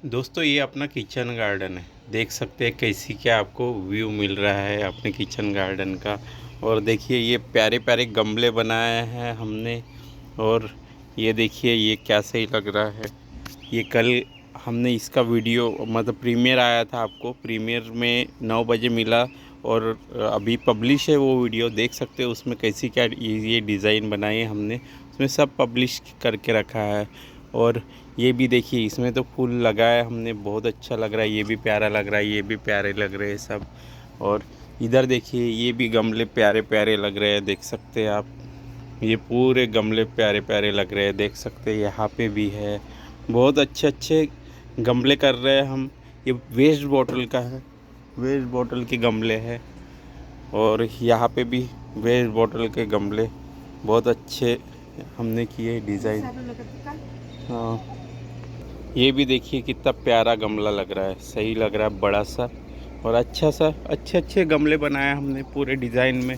दोस्तों ये अपना किचन गार्डन है। देख सकते हैं कैसी क्या आपको व्यू मिल रहा है अपने किचन गार्डन का। और देखिए ये प्यारे प्यारे गमले बनाए हैं हमने। और ये देखिए ये क्या सही लग रहा है। ये कल हमने इसका वीडियो मतलब प्रीमियर आया था, आपको प्रीमियर में 9 बजे मिला। और अभी पब्लिश है वो वीडियो, देख सकते हो उसमें कैसी क्या ये डिज़ाइन बनाई है हमने। उसमें सब पब्लिश करके रखा है। और ये भी देखिए इसमें तो फूल लगाया हमने, बहुत अच्छा लग रहा है। ये भी प्यारा लग रहा है, ये भी प्यारे लग रहे हैं सब। और इधर देखिए ये भी गमले प्यारे प्यारे लग रहे हैं, देख सकते हैं आप। ये पूरे गमले प्यारे प्यारे लग रहे हैं, देख सकते हैं। यहाँ पे भी है, बहुत अच्छे अच्छे गमले कर रहे हैं हम। ये वेस्ट बॉटल का है, वेस्ट बॉटल के गमले हैं। और यहाँ पे भी वेस्ट बॉटल के गमले बहुत अच्छे हमने किए डिज़ाइन। हाँ, ये भी देखिए कितना प्यारा गमला लग रहा है, सही लग रहा है, बड़ा सा और अच्छा सा। अच्छे अच्छे गमले बनाए हमने पूरे डिज़ाइन में।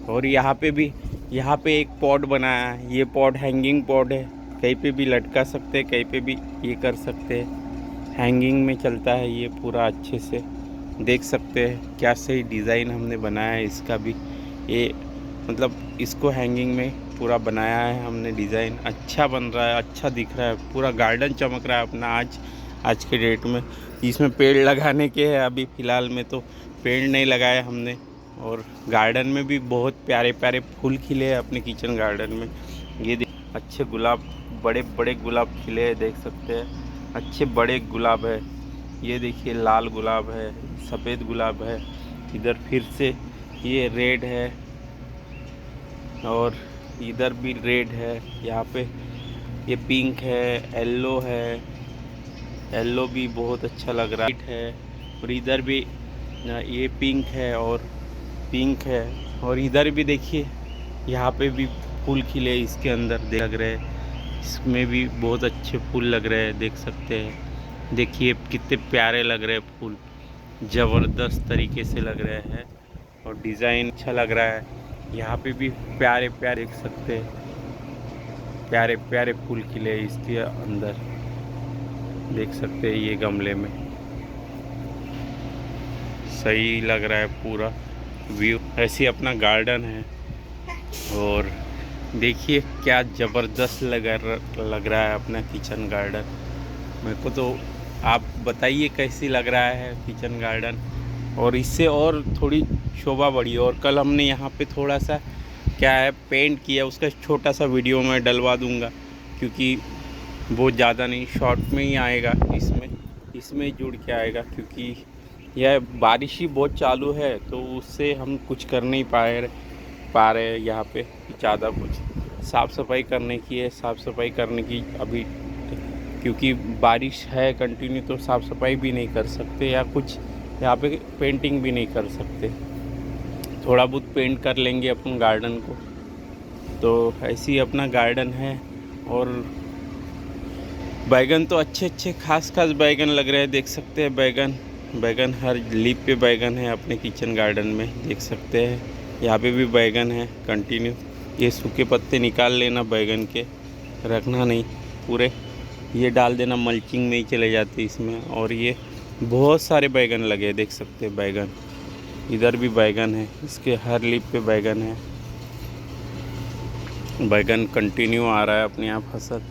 और यहाँ पे भी, यहाँ पे एक पॉट बनाया है। ये पॉट हैंगिंग पॉट है, कहीं पे भी लटका सकते हैं, कहीं पे भी ये कर सकते हैं। हैंगिंग में चलता है ये पूरा अच्छे से, देख सकते हैं क्या सही डिज़ाइन हमने बनाया है इसका भी। ये मतलब इसको हैंगिंग में पूरा बनाया है हमने डिज़ाइन। अच्छा बन रहा है, अच्छा दिख रहा है, पूरा गार्डन चमक रहा है अपना आज के डेट में। इसमें पेड़ लगाने के हैं अभी फ़िलहाल में, तो पेड़ नहीं लगाए हमने। और गार्डन में भी बहुत प्यारे प्यारे फूल खिले हैं अपने किचन गार्डन में। ये अच्छे गुलाब, बड़े बड़े गुलाब खिले हैं, देख सकते हैं। अच्छे बड़े गुलाब है। ये देखिए लाल गुलाब है, सफ़ेद गुलाब है। इधर फिर से ये रेड है, और इधर भी रेड है। यहाँ पे ये पिंक है, येलो है। येलो भी बहुत अच्छा लग रहा है। और इधर भी ये पिंक है और पिंक है। और इधर भी देखिए यहाँ पे भी फूल खिले इसके अंदर लग रहे हैं। इसमें भी बहुत अच्छे फूल लग रहे हैं, देख सकते हैं। देखिए कितने प्यारे लग रहे हैं फूल, ज़बरदस्त तरीके से लग रहे हैं। और डिज़ाइन अच्छा लग रहा है। यहाँ पे भी प्यारे प्यारे देख सकते हैं, प्यारे प्यारे फूल खिले इसके अंदर, देख सकते हैं। ये गमले में सही लग रहा है पूरा व्यू। ऐसे अपना गार्डन है। और देखिए क्या ज़बरदस्त लग रहा है अपना किचन गार्डन। मेरे को तो आप बताइए कैसी लग रहा है किचन गार्डन। और इससे और थोड़ी शोभा बढ़ी। और कल हमने यहाँ पे थोड़ा सा क्या है पेंट किया, उसका छोटा सा वीडियो मैं डलवा दूँगा, क्योंकि वो ज़्यादा नहीं, शॉर्ट में ही आएगा, इसमें जुड़ के आएगा। क्योंकि यह बारिश ही बहुत चालू है, तो उससे हम कुछ कर नहीं पा रहे हैं यहाँ पे ज़्यादा कुछ। साफ़ सफाई करने की है, साफ़ सफाई करने की अभी, क्योंकि बारिश है कंटिन्यू, तो साफ़ सफाई भी नहीं कर सकते या कुछ यहाँ पे पेंटिंग भी नहीं कर सकते। थोड़ा बहुत पेंट कर लेंगे अपन गार्डन को। तो ऐसे ही अपना गार्डन है। और बैगन तो अच्छे अच्छे खास बैगन लग रहे हैं, देख सकते हैं। बैगन हर लीफ पे बैगन है अपने किचन गार्डन में, देख सकते हैं। यहाँ पे भी बैगन है कंटिन्यू। ये सूखे पत्ते निकाल लेना बैगन के, रखना नहीं पूरे, ये डाल देना, मल्चिंग में ही चले जाते इसमें। और ये बहुत सारे बैगन लगे, देख सकते हैं बैगन। इधर भी बैगन है, इसके हर लीफ पे बैगन है। बैगन कंटिन्यू आ रहा है अपने यहाँ, फसल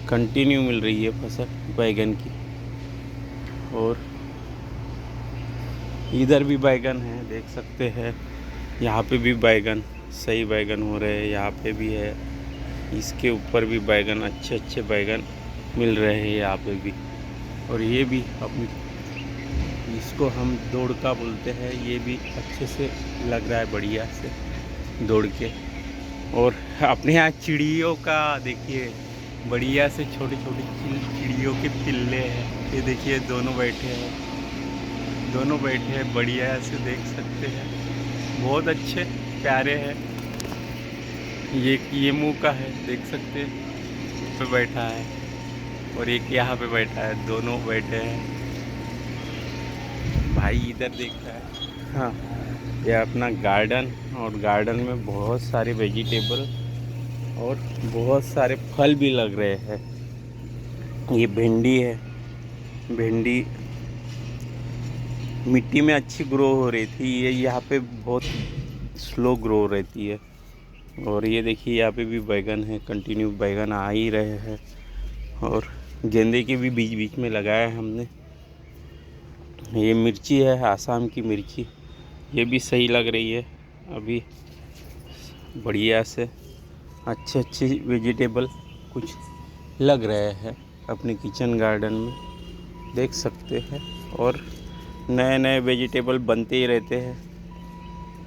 कंटिन्यू मिल रही है फसल बैगन की। और इधर भी बैगन है, देख सकते हैं। यहाँ पे भी बैगन, सही बैगन हो रहे हैं, यहाँ पे भी है। इसके ऊपर भी बैगन, अच्छे अच्छे बैगन मिल रहे हैं यहाँ पे भी। और ये भी अपनी, इसको हम दौड़का बोलते हैं, ये भी अच्छे से लग रहा है, बढ़िया से दौड़ के। और अपने यहाँ चिड़ियों का देखिए, बढ़िया से छोटी छोटी चिड़ियों के पिल्ले हैं। ये देखिए दोनों बैठे हैं बढ़िया से, देख सकते हैं। बहुत अच्छे प्यारे हैं। ये मुँह का है, देख सकते हैं, पे बैठा है। और एक यहाँ पे बैठा है, दोनों बैठे हैं। भाई इधर देख रहा है। हाँ, ये अपना गार्डन। और गार्डन में बहुत सारे वेजिटेबल और बहुत सारे फल भी लग रहे हैं। ये भिंडी है, भिंडी मिट्टी में अच्छी ग्रो हो रही थी, ये यहाँ पे बहुत स्लो ग्रो रहती है। और ये देखिए यहाँ पे भी बैगन है, कंटिन्यू बैगन आ ही रहे हैं। और गेंदे के भी बीच बीच में लगाया है हमने। ये मिर्ची है, आसाम की मिर्ची, ये भी सही लग रही है अभी बढ़िया से। अच्छे अच्छे वेजिटेबल कुछ लग रहे हैं अपने किचन गार्डन में, देख सकते हैं। और नए नए वेजिटेबल बनते ही रहते हैं,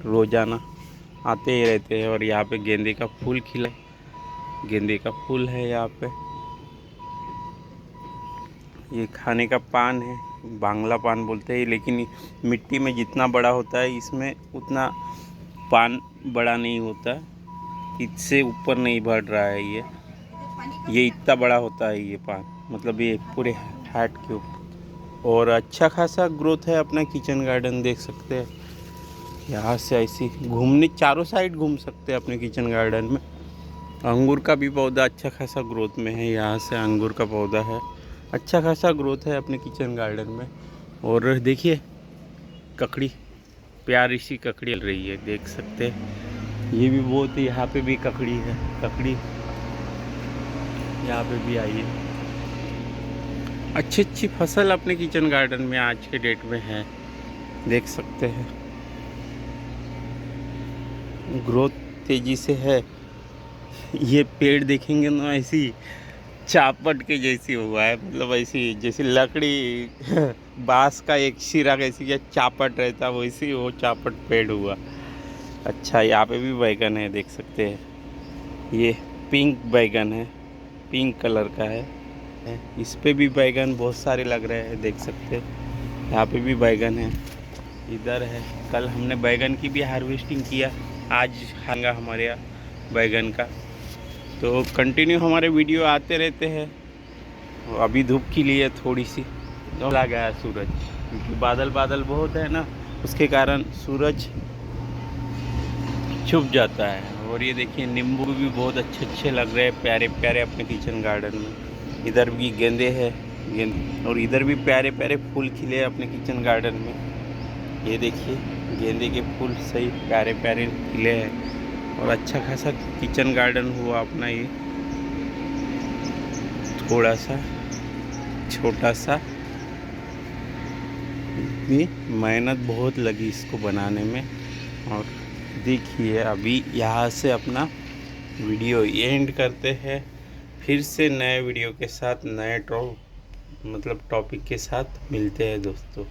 रोज़ाना आते ही रहते हैं। और यहाँ पे गेंदे का फूल खिला, गेंदे का फूल है यहाँ पे। ये खाने का पान है, बांग्ला पान बोलते हैं, लेकिन मिट्टी में जितना बड़ा होता है इसमें उतना पान बड़ा नहीं होता, इससे ऊपर नहीं बढ़ रहा है ये इतना बड़ा होता है ये पान, मतलब ये पूरे हाइट के ऊपर। और अच्छा खासा ग्रोथ है अपना किचन गार्डन, देख सकते हैं। यहाँ से ऐसी घूमने चारों साइड घूम सकते हैं अपने किचन गार्डन में। अंगूर का भी पौधा अच्छा खासा ग्रोथ में है, यहाँ से अंगूर का पौधा है, अच्छा खासा ग्रोथ है अपने किचन गार्डन में। और देखिए ककड़ी, प्यारी सी ककड़ी चल रही है, देख सकते हैं। ये भी बहुत, यहाँ पे भी ककड़ी है, ककड़ी यहाँ पे भी आई है। अच्छी अच्छी फसल अपने किचन गार्डन में आज के डेट में है, देख सकते हैं। ग्रोथ तेज़ी से है। ये पेड़ देखेंगे ना ऐसी चापट के जैसी हुआ है, मतलब ऐसी जैसी लकड़ी बांस का एक सिरा कैसी क्या चापट रहता, वैसी वो चापट पेड़ हुआ। अच्छा यहाँ पे भी बैगन है, देख सकते हैं। ये पिंक बैगन है, पिंक कलर का है। इस पे भी बैगन बहुत सारे लग रहे हैं, देख सकते हैं। यहाँ पे भी बैगन है, इधर है। कल हमने बैगन की भी हार्वेस्टिंग किया, आज खाएंगा हमारे यहाँ बैगन का। तो कंटिन्यू हमारे वीडियो आते रहते हैं। अभी धूप खिली है थोड़ी सी, चला गया है सूरज, क्योंकि बादल बादल बहुत है ना, उसके कारण सूरज छुप जाता है। और ये देखिए नींबू भी बहुत अच्छे अच्छे लग रहे हैं, प्यारे प्यारे अपने किचन गार्डन में। इधर भी गेंदे है, गेंदे, और इधर भी प्यारे प्यारे फूल खिले अपने किचन गार्डन में। ये देखिए गेंदे के फूल सही प्यारे प्यारे खिले हैं। और अच्छा खासा किचन गार्डन हुआ अपना ये, थोड़ा सा छोटा सा, भी मेहनत बहुत लगी इसको बनाने में। और देखिए अभी यहाँ से अपना वीडियो एंड करते हैं, फिर से नए वीडियो के साथ, नए टॉपिक के साथ मिलते हैं दोस्तों।